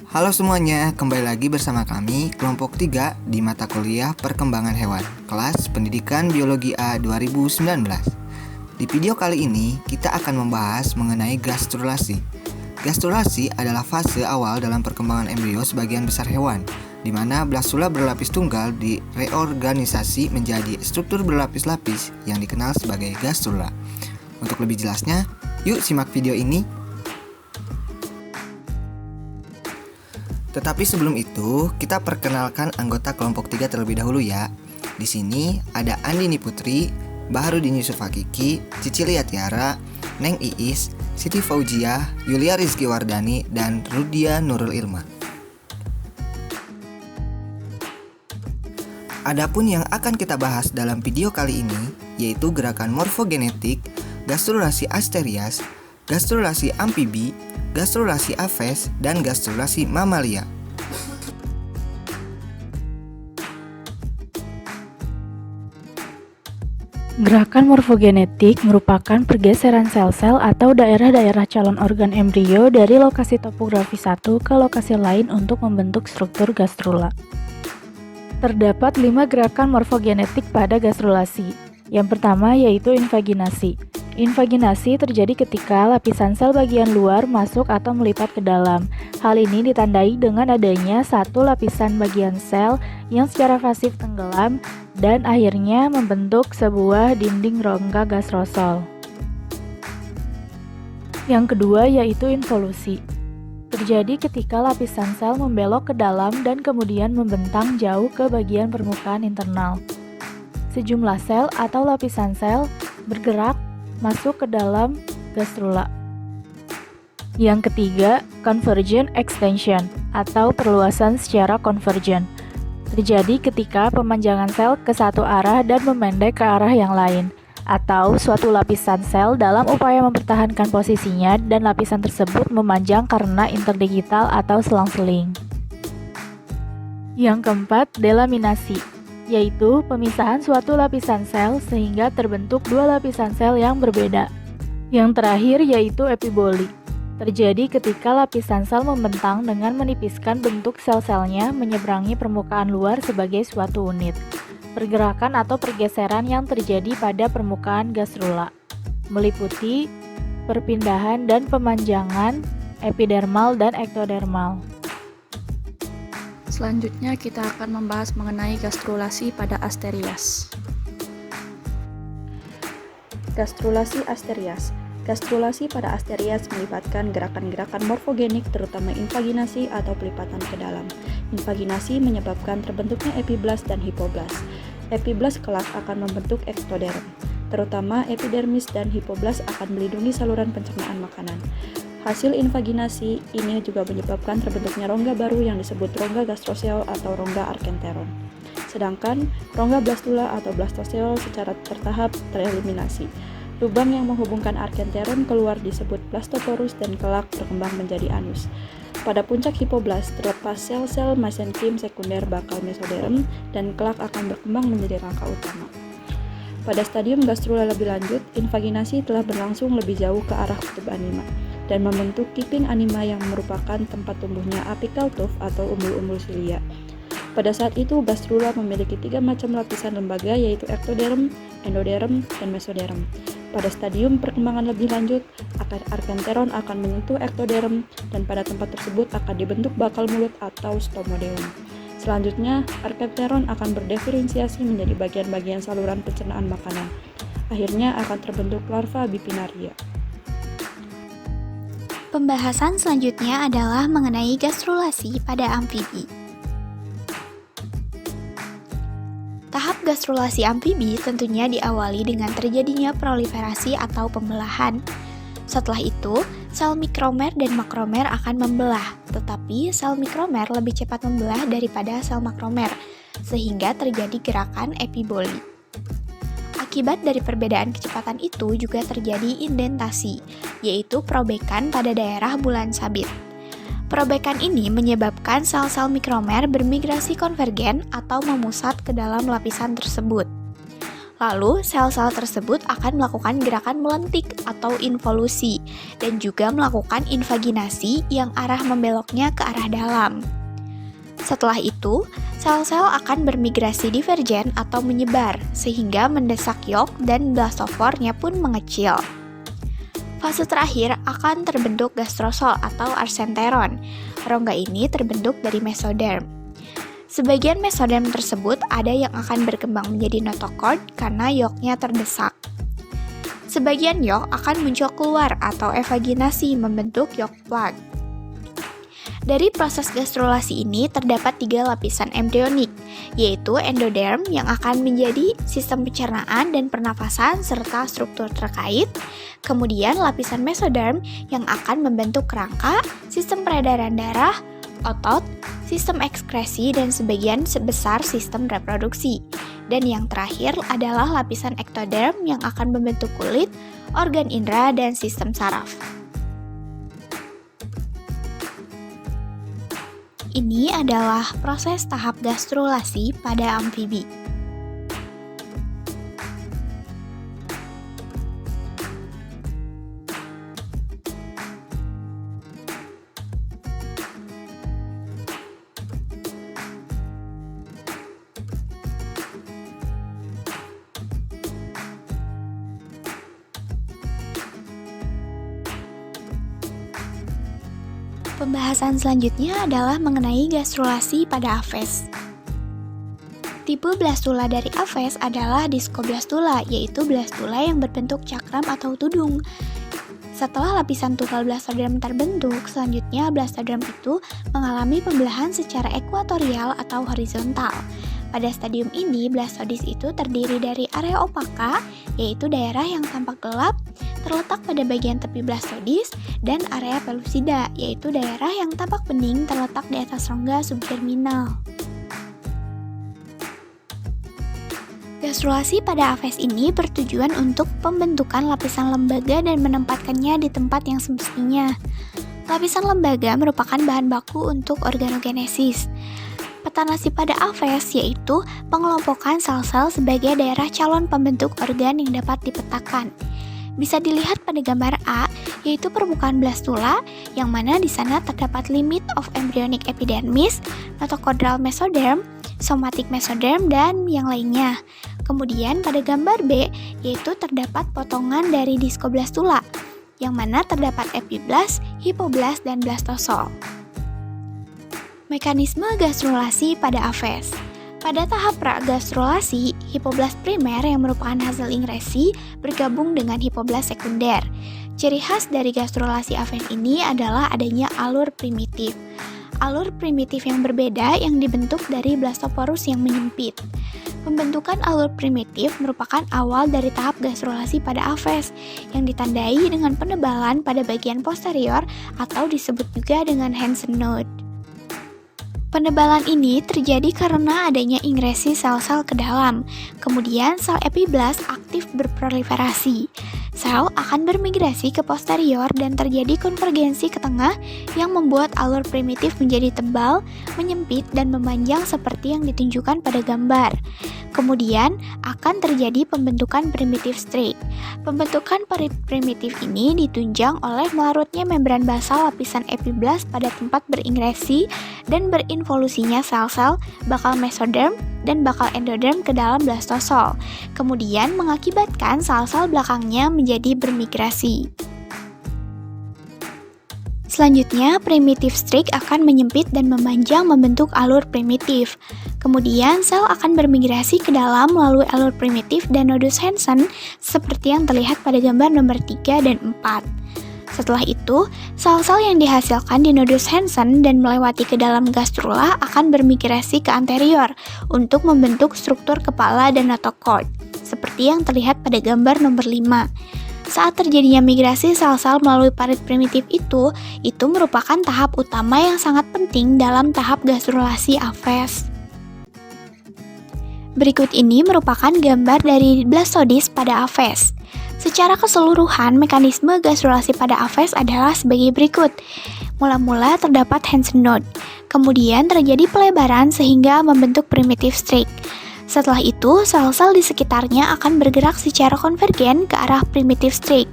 Halo semuanya, kembali lagi bersama kami kelompok 3 di mata kuliah Perkembangan Hewan, kelas Pendidikan Biologi A 2019. Di video kali ini, kita akan membahas mengenai gastrulasi. Gastrulasi adalah fase awal dalam perkembangan embrio sebagian besar hewan, di mana blastula berlapis tunggal direorganisasi menjadi struktur berlapis-lapis yang dikenal sebagai gastrula. Untuk lebih jelasnya, yuk simak video ini. Tetapi sebelum itu, kita perkenalkan anggota kelompok 3 terlebih dahulu ya. Di sini ada Andini Putri, Baharudin Yusuf Hakiki, Cicilia Tiara, Neng Iis, Siti Fauzia, Yulia Rizky Wardani, dan Rudia Nurul Ilma. Adapun yang akan kita bahas dalam video kali ini, yaitu gerakan morfogenetik, gastrulasi asterias, gastrulasi amfibi, gastrulasi aves, dan gastrulasi mamalia. Gerakan morfogenetik merupakan pergeseran sel-sel atau daerah-daerah calon organ embrio dari lokasi topografi satu ke lokasi lain untuk membentuk struktur gastrula. Terdapat 5 gerakan morfogenetik pada gastrulasi. Yang pertama yaitu invaginasi. Invaginasi terjadi ketika lapisan sel bagian luar masuk atau melipat ke dalam. Hal ini ditandai dengan adanya satu lapisan bagian sel yang secara pasif tenggelam dan akhirnya membentuk sebuah dinding rongga gastrosol. Yang kedua yaitu involusi. Terjadi ketika lapisan sel membelok ke dalam dan kemudian membentang jauh ke bagian permukaan internal. Sejumlah sel atau lapisan sel bergerak masuk ke dalam gastrula. Yang ketiga, convergent extension atau perluasan secara konvergen. Terjadi ketika pemanjangan sel ke satu arah dan memendek ke arah yang lain, atau suatu lapisan sel dalam upaya mempertahankan posisinya dan lapisan tersebut memanjang karena interdigital atau selang-seling. Yang keempat, delaminasi, yaitu pemisahan suatu lapisan sel sehingga terbentuk dua lapisan sel yang berbeda. Yang terakhir yaitu epiboli. Terjadi ketika lapisan sel membentang dengan menipiskan bentuk sel-selnya menyeberangi permukaan luar sebagai suatu unit. Pergerakan atau pergeseran yang terjadi pada permukaan gastrula meliputi perpindahan dan pemanjangan epidermal dan ektodermal. Selanjutnya kita akan membahas mengenai gastrulasi pada asterias. Gastrulasi asterias. Gastrulasi pada asterias melibatkan gerakan-gerakan morfogenik terutama invaginasi atau pelipatan ke dalam. Invaginasi menyebabkan terbentuknya epiblast dan hipoblast. Epiblast kelak akan membentuk ektoderm. Terutama epidermis dan hipoblast akan melindungi saluran pencernaan makanan. Hasil invaginasi ini juga menyebabkan terbentuknya rongga baru yang disebut rongga gastroseol atau rongga arkenteron. Sedangkan rongga blastula atau blastoseol secara tertahap tereliminasi. Lubang yang menghubungkan arkenteron keluar disebut blastoporus dan kelak berkembang menjadi anus. Pada puncak hipoblast terlepas sel-sel mesenkim sekunder bakal mesoderm dan kelak akan berkembang menjadi rangka utama. Pada stadium gastrula lebih lanjut, invaginasi telah berlangsung lebih jauh ke arah kutub anima dan membentuk kiping anima yang merupakan tempat tumbuhnya apical tooth atau umbul-umbul silia. Pada saat itu, gastrula memiliki 3 macam lapisan lembaga yaitu ektoderm, endoderm, dan mesoderm. Pada stadium perkembangan lebih lanjut, arkenteron akan menyentuh ektoderm dan pada tempat tersebut akan dibentuk bakal mulut atau stomodeum. Selanjutnya, arkenteron akan berdiferensiasi menjadi bagian-bagian saluran pencernaan makanan. Akhirnya akan terbentuk larva bipinaria. Pembahasan selanjutnya adalah mengenai gastrulasi pada amfibi. Tahap gastrulasi amfibi tentunya diawali dengan terjadinya proliferasi atau pembelahan. Setelah itu, sel mikromer dan makromer akan membelah, tetapi sel mikromer lebih cepat membelah daripada sel makromer, sehingga terjadi gerakan epiboli. Akibat dari perbedaan kecepatan itu juga terjadi indentasi, yaitu perobekan pada daerah bulan sabit. Perobekan ini menyebabkan sel-sel mikromer bermigrasi konvergen atau memusat ke dalam lapisan tersebut. Lalu, sel-sel tersebut akan melakukan gerakan melentik atau involusi dan juga melakukan invaginasi yang arah membeloknya ke arah dalam. Setelah itu, sel-sel akan bermigrasi divergen atau menyebar sehingga mendesak yolk dan blastospornya pun mengecil. Fase terakhir akan terbentuk gastrosol atau arsenteron. Rongga ini terbentuk dari mesoderm. Sebagian mesoderm tersebut ada yang akan berkembang menjadi notochord karena yolknya terdesak. Sebagian yolk akan muncul keluar atau evaginasi membentuk yolk plug. Dari proses gastrulasi ini terdapat 3 lapisan embryonik, yaitu endoderm yang akan menjadi sistem pencernaan dan pernafasan serta struktur terkait, kemudian lapisan mesoderm yang akan membentuk kerangka, sistem peredaran darah, otot, sistem ekskresi, dan sebagian sebesar sistem reproduksi. Dan yang terakhir adalah lapisan ektoderm yang akan membentuk kulit, organ indera, dan sistem saraf. Ini adalah proses tahap gastrulasi pada amfibi. Pembahasan selanjutnya adalah mengenai gastrulasi pada Aves. Tipe blastula dari Aves adalah diskoblastula, yaitu blastula yang berbentuk cakram atau tudung. Setelah lapisan tunggal blastoderm terbentuk, selanjutnya blastoderm itu mengalami pembelahan secara ekuatorial atau horizontal. Pada stadium ini, blastodis itu terdiri dari area opaka, yaitu daerah yang tampak gelap, terletak pada bagian tepi blastodis, dan area pellucida, yaitu daerah yang tampak bening terletak di atas rongga subgerminal. Gastrulasi pada Aves ini bertujuan untuk pembentukan lapisan lembaga dan menempatkannya di tempat yang semestinya. Lapisan lembaga merupakan bahan baku untuk organogenesis. Petanasi pada Aves yaitu pengelompokan sel-sel sebagai daerah calon pembentuk organ yang dapat dipetakan. Bisa dilihat pada gambar A, yaitu permukaan blastula, yang mana di sana terdapat limit of embryonic epidermis, notochondral mesoderm, somatic mesoderm, dan yang lainnya. Kemudian pada gambar B, yaitu terdapat potongan dari diskoblastula, yang mana terdapat epiblast, hipoblast, dan blastosol. Mekanisme gastrulasi pada Aves. Pada tahap pra-gastrulasi, hipoblast primer yang merupakan hasil ingresi bergabung dengan hipoblast sekunder. Ciri khas dari gastrulasi Aves ini adalah adanya alur primitif. Alur primitif yang berbeda yang dibentuk dari blastoporus yang menyempit. Pembentukan alur primitif merupakan awal dari tahap gastrulasi pada Aves yang ditandai dengan penebalan pada bagian posterior atau disebut juga dengan Hansen node. Penebalan ini terjadi karena adanya ingresi sel-sel ke dalam, kemudian sel epiblast aktif berproliferasi. Sel akan bermigrasi ke posterior dan terjadi konvergensi ke tengah yang membuat alur primitif menjadi tebal, menyempit, dan memanjang seperti yang ditunjukkan pada gambar. Kemudian akan terjadi pembentukan primitive streak. Pembentukan primitif ini ditunjang oleh melarutnya membran basal lapisan epiblast pada tempat beringresi dan berinvolusinya sel-sel bakal mesoderm dan bakal endoderm ke dalam blastosol, kemudian mengakibatkan sel-sel belakangnya menjadi bermigrasi. Selanjutnya, primitive streak akan menyempit dan memanjang membentuk alur primitif. Kemudian, sel akan bermigrasi ke dalam melalui alur primitif dan nodus Hansen seperti yang terlihat pada gambar nomor 3 dan 4. Setelah itu, sel-sel yang dihasilkan di nodus Hansen dan melewati ke dalam gastrula akan bermigrasi ke anterior untuk membentuk struktur kepala dan notochord, seperti yang terlihat pada gambar nomor 5. Saat terjadinya migrasi sel-sel melalui parit primitif itu merupakan tahap utama yang sangat penting dalam tahap gastrulasi Aves. Berikut ini merupakan gambar dari blastodis pada Aves. Secara keseluruhan, mekanisme gastrulasi pada Aves adalah sebagai berikut. Mula-mula terdapat Hansen node, kemudian terjadi pelebaran sehingga membentuk primitive streak. Setelah itu, sel-sel di sekitarnya akan bergerak secara konvergen ke arah primitive streak.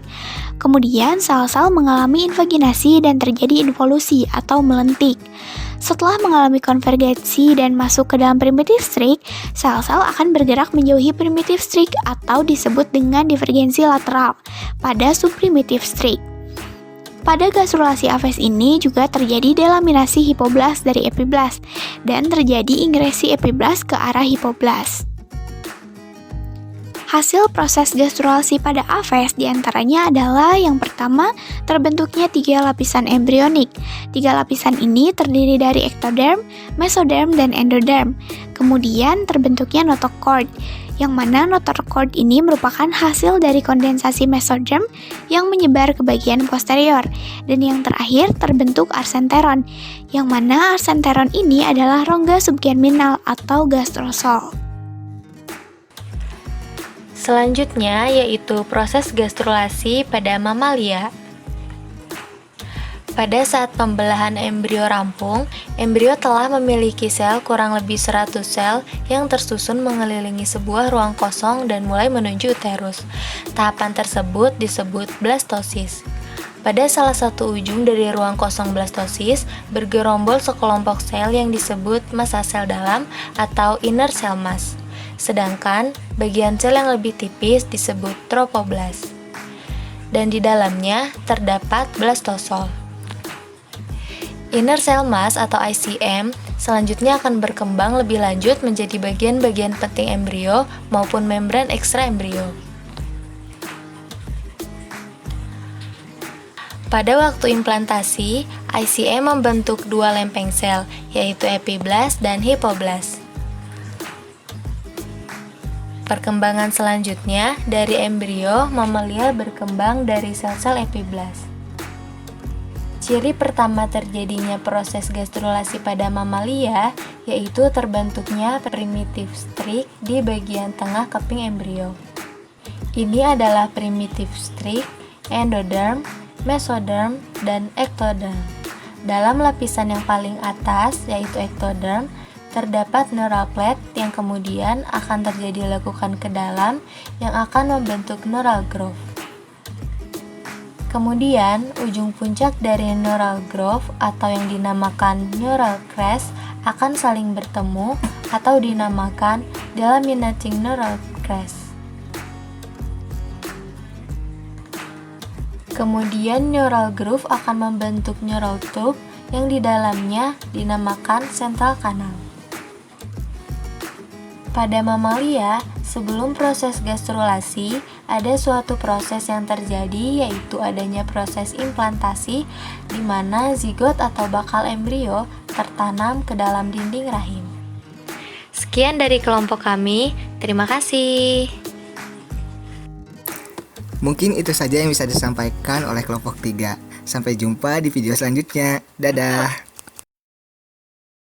Kemudian, sel-sel mengalami invaginasi dan terjadi involusi atau melentik. Setelah mengalami konvergensi dan masuk ke dalam primitive streak, sel-sel akan bergerak menjauhi primitive streak atau disebut dengan divergensi lateral pada subprimitive streak. Pada gastrulasi aves ini juga terjadi delaminasi hipoblast dari epiblast dan terjadi ingresi epiblast ke arah hipoblast. Hasil proses gastrulasi pada aves diantaranya adalah yang pertama, terbentuknya 3 lapisan embrionik. 3 lapisan ini terdiri dari ektoderm, mesoderm, dan endoderm. Kemudian terbentuknya notochord, yang mana notochord ini merupakan hasil dari kondensasi mesoderm yang menyebar ke bagian posterior. Dan yang terakhir terbentuk arsenteron, yang mana arsenteron ini adalah rongga subgerminal atau gastrosol. Selanjutnya yaitu proses gastrulasi pada mamalia. Pada saat pembelahan embrio rampung, embrio telah memiliki sel kurang lebih 100 sel yang tersusun mengelilingi sebuah ruang kosong dan mulai menuju uterus. Tahapan tersebut disebut blastosis. Pada salah satu ujung dari ruang kosong blastosis, bergerombol sekelompok sel yang disebut massa sel dalam atau inner cell mass. Sedangkan bagian sel yang lebih tipis disebut tropoblast. Dan di dalamnya terdapat blastosol. Inner cell mass atau ICM selanjutnya akan berkembang lebih lanjut menjadi bagian-bagian penting embrio maupun membran ekstraembrio. Pada waktu implantasi, ICM membentuk 2 lempeng sel, yaitu epiblast dan hipoblast. Perkembangan selanjutnya dari embrio, mamalia berkembang dari sel-sel epiblast. Ciri pertama terjadinya proses gastrulasi pada mamalia yaitu terbentuknya primitive streak di bagian tengah keping embrio. Ini adalah primitive streak, endoderm, mesoderm, dan ektoderm. Dalam lapisan yang paling atas yaitu ektoderm, terdapat neural plate yang kemudian akan terjadi lekukan ke dalam yang akan membentuk neural groove. Kemudian, ujung puncak dari neural groove atau yang dinamakan neural crest akan saling bertemu atau dinamakan delaminating neural crest. Kemudian neural groove akan membentuk neural tube yang di dalamnya dinamakan central canal. Pada mamalia, sebelum proses gastrulasi, ada suatu proses yang terjadi yaitu adanya proses implantasi di mana zigot atau bakal embrio tertanam ke dalam dinding rahim. Sekian dari kelompok kami, terima kasih. Mungkin itu saja yang bisa disampaikan oleh kelompok 3. Sampai jumpa di video selanjutnya. Dadah.